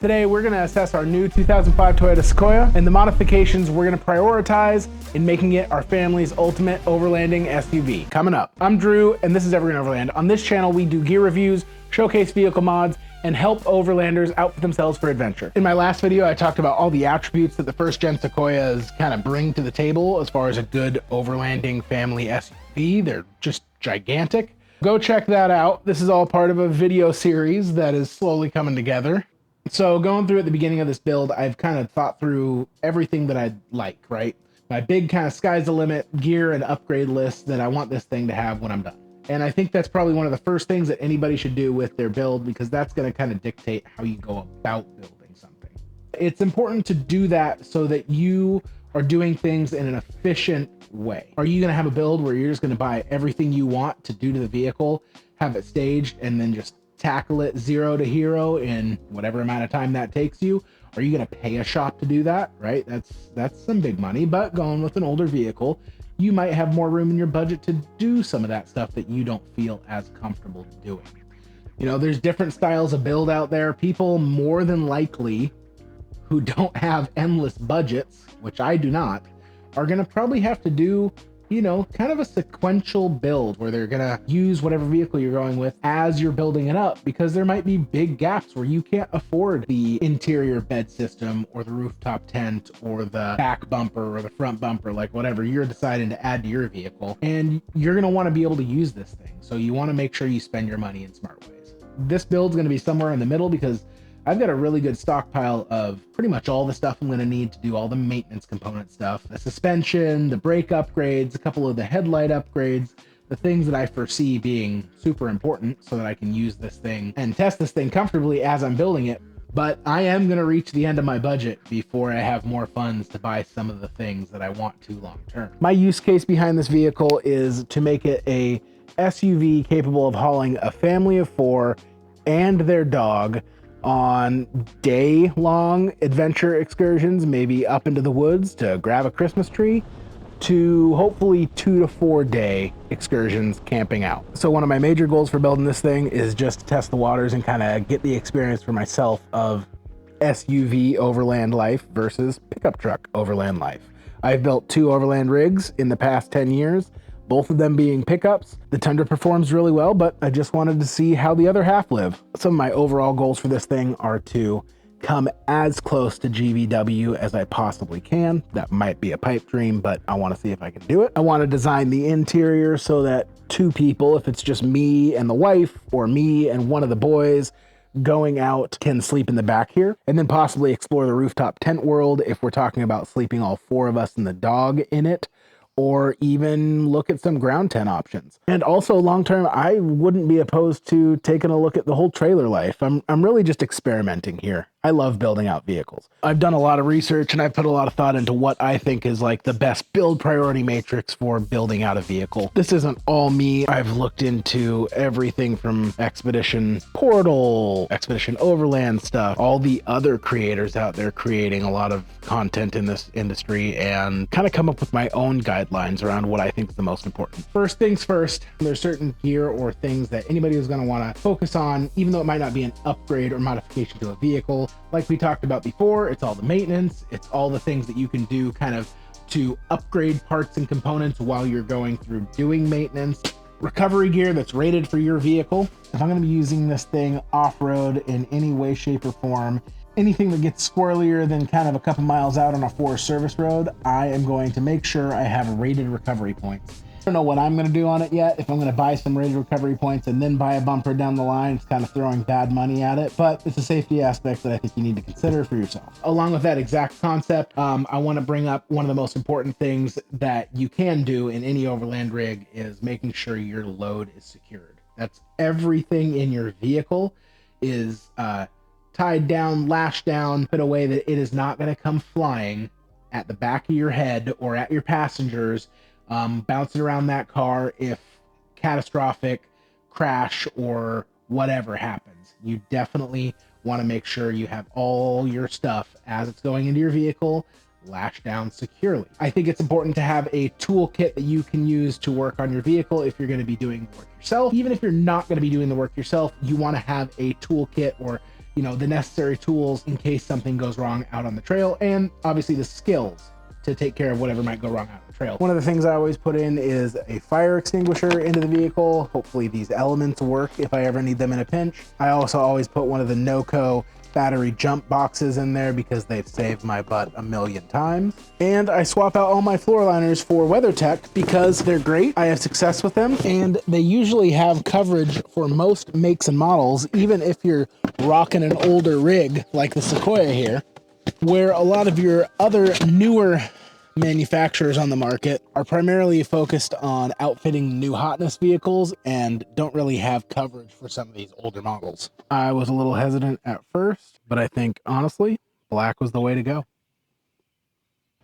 Today, we're gonna assess our new 2005 Toyota Sequoia and the modifications we're gonna prioritize in making it our family's ultimate overlanding SUV. Coming up, I'm Drew, and this is Evergreen Overland. On this channel, we do gear reviews, showcase vehicle mods, and help overlanders outfit themselves for adventure. In my last video, I talked about all the attributes that the first gen Sequoias kind of bring to the table as far as a good overlanding family SUV. They're just gigantic. Go check that out. This is all part of a video series that is slowly coming together. So going through at the beginning of this build, I've kind of thought through everything that I'd like, right? My big kind of sky's the limit gear and upgrade list that I want this thing to have when I'm done. And I think that's probably one of the first things that anybody should do with their build, because that's going to kind of dictate how you go about building something. It's important to do that so that you are doing things in an efficient way. Are you going to have a build where you're just going to buy everything you want to do to the vehicle, have it staged, and then just tackle it zero to hero in whatever amount of time that takes you? Are you going to pay a shop to do that? Right? That's some big money. But going with an older vehicle, you might have more room in your budget to do some of that stuff that you don't feel as comfortable doing. You know, there's different styles of build out there. People more than likely who don't have endless budgets, which I do not, are going to probably have to do, you know, kind of a sequential build where they're going to use whatever vehicle you're going with as you're building it up, because there might be big gaps where you can't afford the interior bed system or the rooftop tent or the back bumper or the front bumper, like whatever you're deciding to add to your vehicle. And you're going to want to be able to use this thing. So you want to make sure you spend your money in smart ways. This build's going to be somewhere in the middle because I've got a really good stockpile of pretty much all the stuff I'm going to need to do all the maintenance component stuff, the suspension, the brake upgrades, a couple of the headlight upgrades, the things that I foresee being super important so that I can use this thing and test this thing comfortably as I'm building it. But I am going to reach the end of my budget before I have more funds to buy some of the things that I want to long term. My use case behind this vehicle is to make it a SUV capable of hauling a family of 4 and their dog on day-long adventure excursions, maybe up into the woods to grab a Christmas tree, to hopefully 2 to 4 day excursions camping out. So one of my major goals for building this thing is just to test the waters and kind of get the experience for myself of SUV overland life versus pickup truck overland life. I've built 2 overland rigs in the past 10 years, both of them being pickups. The Tundra performs really well, but I just wanted to see how the other half live. Some of my overall goals for this thing are to come as close to GVW as I possibly can. That might be a pipe dream, but I want to see if I can do it. I want to design the interior so that 2 people, if it's just me and the wife or me and one of the boys going out, can sleep in the back here, and then possibly explore the rooftop tent world if we're talking about sleeping all 4 of us and the dog in it, or even look at some ground tent options. And also long term, I wouldn't be opposed to taking a look at the whole trailer life. I'm really just experimenting here. I love building out vehicles. I've done a lot of research and I've put a lot of thought into what I think is like the best build priority matrix for building out a vehicle. This isn't all me. I've looked into everything from Expedition Portal, Expedition Overland stuff, all the other creators out there creating a lot of content in this industry, and kind of come up with my own guidelines around what I think is the most important. First things first, there's certain gear or things that anybody is going to want to focus on, even though it might not be an upgrade or modification to a vehicle. Like we talked about before, it's all the maintenance, it's all the things that you can do kind of to upgrade parts and components while you're going through doing maintenance. Recovery gear that's rated for your vehicle. If I'm going to be using this thing off-road in any way, shape, or form, anything that gets squirrelier than kind of a couple miles out on a forest service road, I am going to make sure I have rated recovery points. I don't know what I'm going to do on it yet. If I'm going to buy some rated recovery points and then buy a bumper down the line, it's kind of throwing bad money at it, but it's a safety aspect that I think you need to consider for yourself. Along with that exact concept, I want to bring up one of the most important things that you can do in any overland rig is making sure your load is secured. That's everything in your vehicle is tied down, lashed down, in a way that it is not going to come flying at the back of your head or at your passengers, bouncing around that car if catastrophic crash or whatever happens. You definitely want to make sure you have all your stuff as it's going into your vehicle lashed down securely. I think it's important to have a toolkit that you can use to work on your vehicle if you're going to be doing the work yourself. Even if you're not going to be doing the work yourself, you want to have a toolkit or you know, the necessary tools in case something goes wrong out on the trail, and obviously the skills to take care of whatever might go wrong out on the trail. One of the things I always put in is a fire extinguisher into the vehicle. Hopefully these elements work if I ever need them in a pinch. I also always put one of the NOCO battery jump boxes in there because they've saved my butt a million times. And I swap out all my floor liners for WeatherTech because they're great. I have success with them, and they usually have coverage for most makes and models, even if you're rocking an older rig like the Sequoia here, where a lot of your other newer manufacturers on the market are primarily focused on outfitting new hotness vehicles and don't really have coverage for some of these older models. I was a little hesitant at first, but I think honestly, black was the way to go.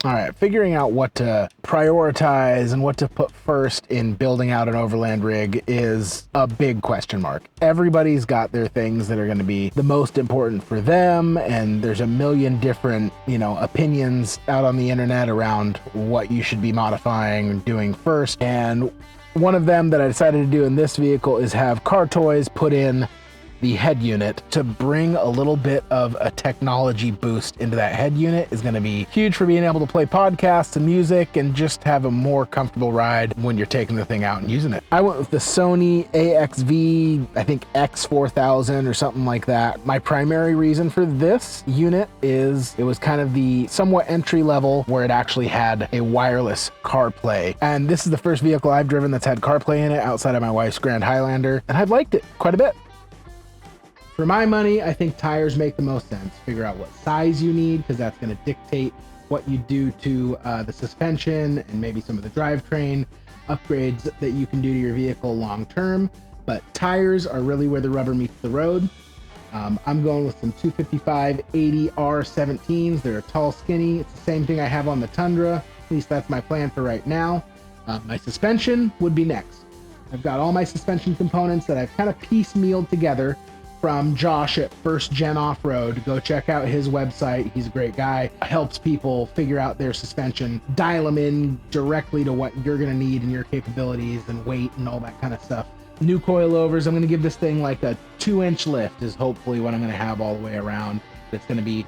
All right, figuring out what to prioritize and what to put first in building out an Overland rig is a big question mark. Everybody's got their things that are going to be the most important for them, and there's a million different, you know, opinions out on the internet around what you should be modifying and doing first. And one of them that I decided to do in this vehicle is have Car Toys put in the head unit. To bring a little bit of a technology boost into that head unit is going to be huge for being able to play podcasts and music and just have a more comfortable ride when you're taking the thing out and using it. I went with the Sony AXV, I think X4000 or something like that. My primary reason for this unit is it was kind of the somewhat entry level where it actually had a wireless CarPlay. And this is the first vehicle I've driven that's had CarPlay in it outside of my wife's Grand Highlander, and I've liked it quite a bit. For my money, I think tires make the most sense. Figure out what size you need, because that's going to dictate what you do to the suspension and maybe some of the drivetrain upgrades that you can do to your vehicle long term. But tires are really where the rubber meets the road. I'm going with some 255/80 R17s. They're a tall, skinny. It's the same thing I have on the Tundra. At least that's my plan for right now. My suspension would be next. I've got all my suspension components that I've kind of piecemealed together from Josh at First Gen Off-Road. Go check out his website. He's a great guy. Helps people figure out their suspension, dial them in directly to what you're gonna need and your capabilities and weight and all that kind of stuff. New coilovers. I'm gonna give this thing like a 2-inch lift is hopefully what I'm gonna have all the way around. It's gonna be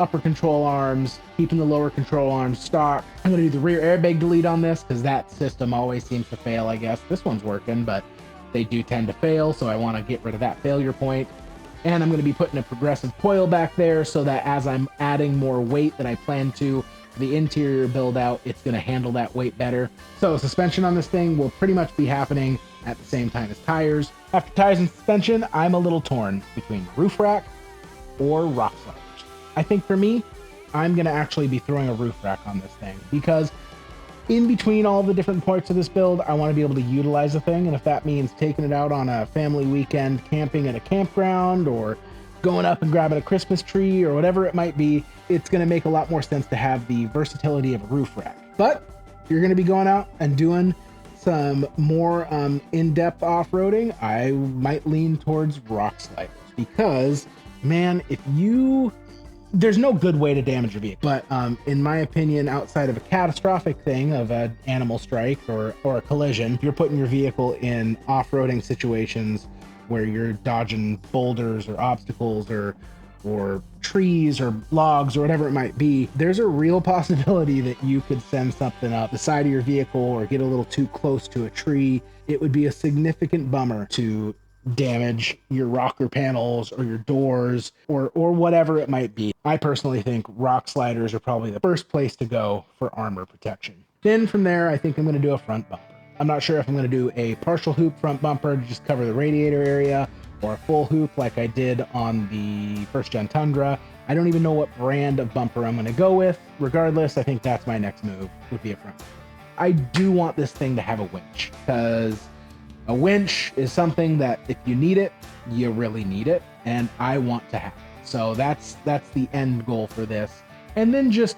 upper control arms, keeping the lower control arms stock. I'm gonna do the rear airbag delete on this because that system always seems to fail, I guess. This one's working, but they do tend to fail, so I want to get rid of that failure point. And I'm going to be putting a progressive coil back there so that as I'm adding more weight that I plan to the interior build out, it's going to handle that weight better. So suspension on this thing will pretty much be happening at the same time as tires. After tires and suspension, I'm a little torn between roof rack or rock sliders. I think for me, I'm going to actually be throwing a roof rack on this thing because in between all the different parts of this build, I want to be able to utilize the thing. And if that means taking it out on a family weekend, camping at a campground, or going up and grabbing a Christmas tree or whatever it might be, it's going to make a lot more sense to have the versatility of a roof rack. But if you're going to be going out and doing some more in-depth off-roading, I might lean towards rock sliders because, man, there's no good way to damage your vehicle. But in my opinion, outside of a catastrophic thing of an animal strike or a collision, you're putting your vehicle in off-roading situations where you're dodging boulders or obstacles or trees or logs or whatever it might be. There's a real possibility that you could send something up the side of your vehicle or get a little too close to a tree. It would be a significant bummer to damage your rocker panels or your doors or whatever it might be. I personally think rock sliders are probably the first place to go for armor protection. Then from there, I think I'm going to do a front bumper. I'm not sure if I'm going to do a partial hoop front bumper to just cover the radiator area or a full hoop like I did on the first gen Tundra. I don't even know what brand of bumper I'm going to go with. Regardless, I think that's my next move, would be a front bumper. I do want this thing to have a winch because a winch is something that if you need it, you really need it, and I want to have it. So that's the end goal for this. And then just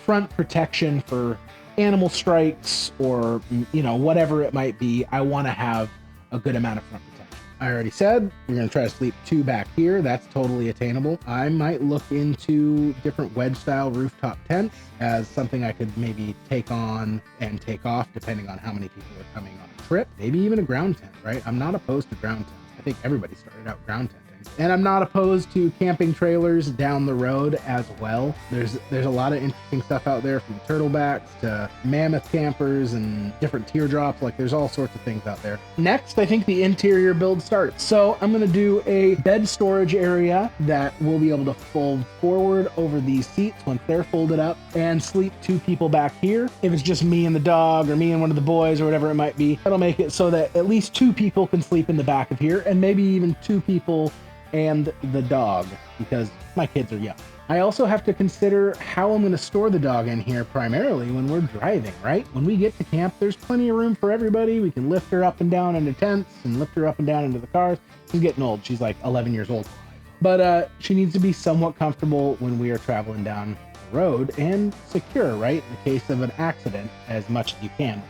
front protection for animal strikes or, you know, whatever it might be. I want to have a good amount of front protection. I already said we're going to try to sleep 2 back here. That's totally attainable. I might look into different wedge style rooftop tents as something I could maybe take on and take off depending on how many people are coming on a trip. Maybe even a ground tent, right? I'm not opposed to ground tents. I think everybody started out ground tenting. And I'm not opposed to camping trailers down the road as well. There's a lot of interesting stuff out there, from turtlebacks to mammoth campers and different teardrops. Like, there's all sorts of things out there. Next, I think the interior build starts. So I'm gonna do a bed storage area that we'll be able to fold forward over these seats once they're folded up, and sleep 2 people back here. If it's just me and the dog, or me and one of the boys, or whatever it might be, that'll make it so that at least 2 people can sleep in the back of here, and maybe even 2 people and the dog, because my kids are young. I also have to consider how I'm going to store the dog in here, primarily when we're driving, right? When we get to camp, there's plenty of room for everybody. We can lift her up and down into tents and lift her up and down into the cars. She's getting old. She's like 11 years old. But she needs to be somewhat comfortable when we are traveling down the road, and secure, right? In the case of an accident, as much as you can.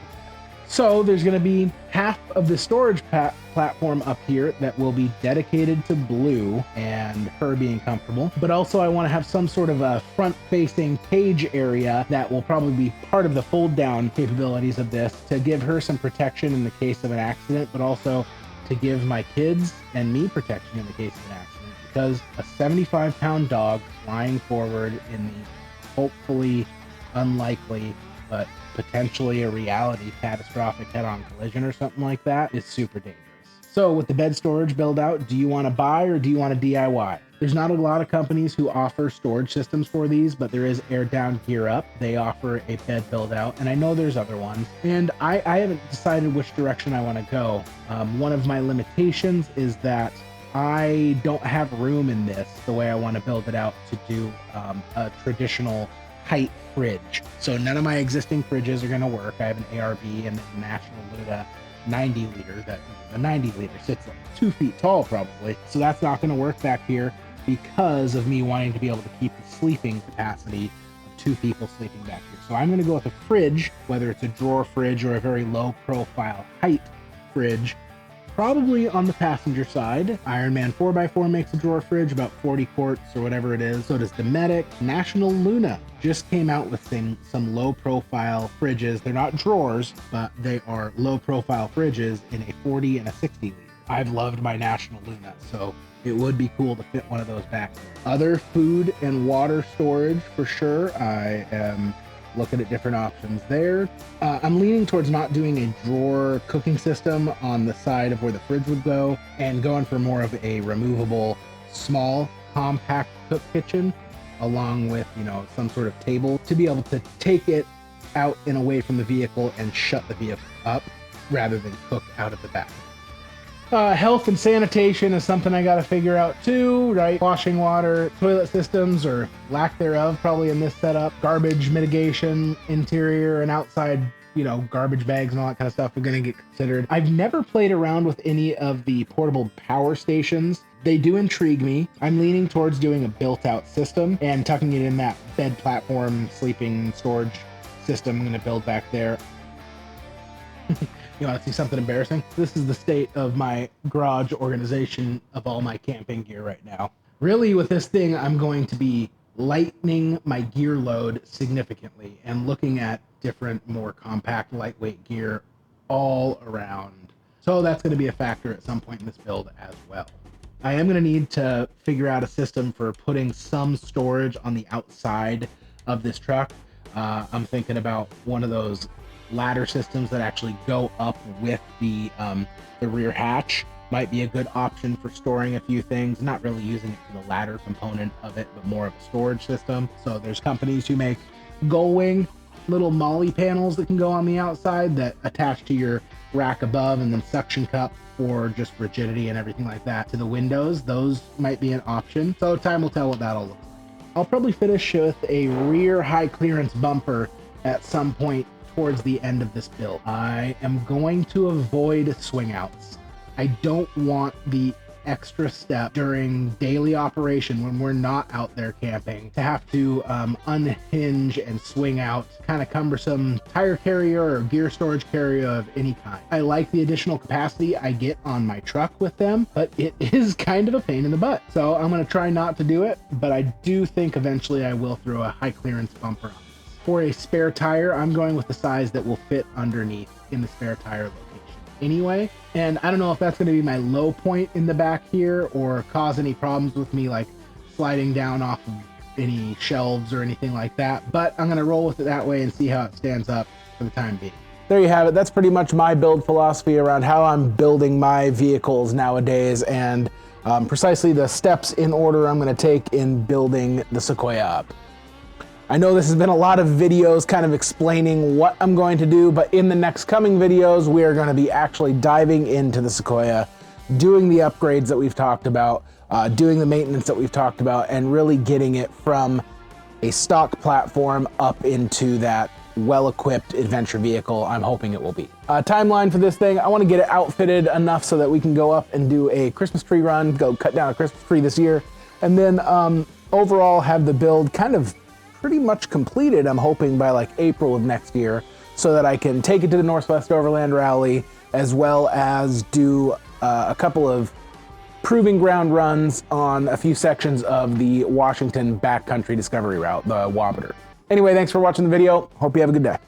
So there's going to be half of the storage platform up here that will be dedicated to Blue and her being comfortable. But also I want to have some sort of a front-facing cage area that will probably be part of the fold-down capabilities of this, to give her some protection in the case of an accident, but also to give my kids and me protection in the case of an accident. Because a 75-pound dog flying forward in the hopefully unlikely, but potentially a reality, catastrophic head-on collision or something like that is super dangerous. So with the bed storage build out, do you want to buy or do you want to DIY? There's not a lot of companies who offer storage systems for these, but there is Air Down Gear Up. They offer a bed build out, and I know there's other ones. And I haven't decided which direction I want to go. One of my limitations is that I don't have room in this the way I want to build it out to do a traditional height fridge. So none of my existing fridges are going to work. I have an ARB and a National Luna 90 liter. That the 90 liter sits like 2 feet tall probably. So that's not going to work back here because of me wanting to be able to keep the sleeping capacity of 2 people sleeping back here. So I'm going to go with a fridge, whether it's a drawer fridge or a very low profile height fridge, probably on the passenger side. Ironman 4x4 makes a drawer fridge, about 40 quarts or whatever it is. So does Dometic. National Luna just came out with some low profile fridges. They're not drawers, but they are low profile fridges in a 40 and a 60 liter. I've loved my National Luna, so it would be cool to fit one of those back there. Other food and water storage for sure. I am looking at different options there. I'm leaning towards not doing a drawer cooking system on the side of where the fridge would go, and going for more of a removable, small, compact cook kitchen, along with, you know, some sort of table to be able to take it out and away from the vehicle and shut the vehicle up rather than cook out of the back. Health and sanitation is something I got to figure out too, right? Washing water, toilet systems or lack thereof, probably in this setup. Garbage mitigation, interior and outside, you know, garbage bags and all that kind of stuff are going to get considered. I've never played around with any of the portable power stations. They do intrigue me. I'm leaning towards doing a built-out system and tucking it in that bed platform, sleeping storage system I'm going to build back there. You want to see something embarrassing? This is the state of my garage organization of all my camping gear right now. Really, with this thing, I'm going to be lightening my gear load significantly and looking at different, more compact, lightweight gear all around. So that's going to be a factor at some point in this build as well. I am going to need to figure out a system for putting some storage on the outside of this truck. I'm thinking about one of those ladder systems that actually go up with the rear hatch. Might be a good option for storing a few things, not really using it for the ladder component of it, but more of a storage system. So there's companies who make gull-wing little molly panels that can go on the outside that attach to your rack above, and then suction cup for just rigidity and everything like that to the windows. Those might be an option. So time will tell what that'll look like. I'll probably finish with a rear high clearance bumper at some point towards the end of this build. I am going to avoid swing outs. I don't want the extra step during daily operation when we're not out there camping to have to unhinge and swing out kind of cumbersome tire carrier or gear storage carrier of any kind. I like the additional capacity I get on my truck with them, but it is kind of a pain in the butt. So I'm going to try not to do it, but I do think eventually I will throw a high clearance bumper on. For a spare tire, I'm going with the size that will fit underneath in the spare tire location. anyway. And I don't know if that's gonna be my low point in the back here or cause any problems with me like sliding down off of any shelves or anything like that, but I'm gonna roll with it that way and see how it stands up for the time being. There you have it. That's pretty much my build philosophy around how I'm building my vehicles nowadays, and precisely the steps in order I'm gonna take in building the Sequoia up. I know this has been a lot of videos kind of explaining what I'm going to do, but in the next coming videos, we are gonna be actually diving into the Sequoia, doing the upgrades that we've talked about, doing the maintenance that we've talked about, and really getting it from a stock platform up into that well-equipped adventure vehicle I'm hoping it will be. Timeline for this thing, I want to get it outfitted enough so that we can go up and do a Christmas tree run, go cut down a Christmas tree this year, and then overall have the build kind of pretty much completed, I'm hoping by like April of next year, so that I can take it to the Northwest Overland Rally, as well as do a couple of proving ground runs on a few sections of the Washington backcountry discovery route, the Wabater. Anyway, thanks for watching the video. Hope you have a good day.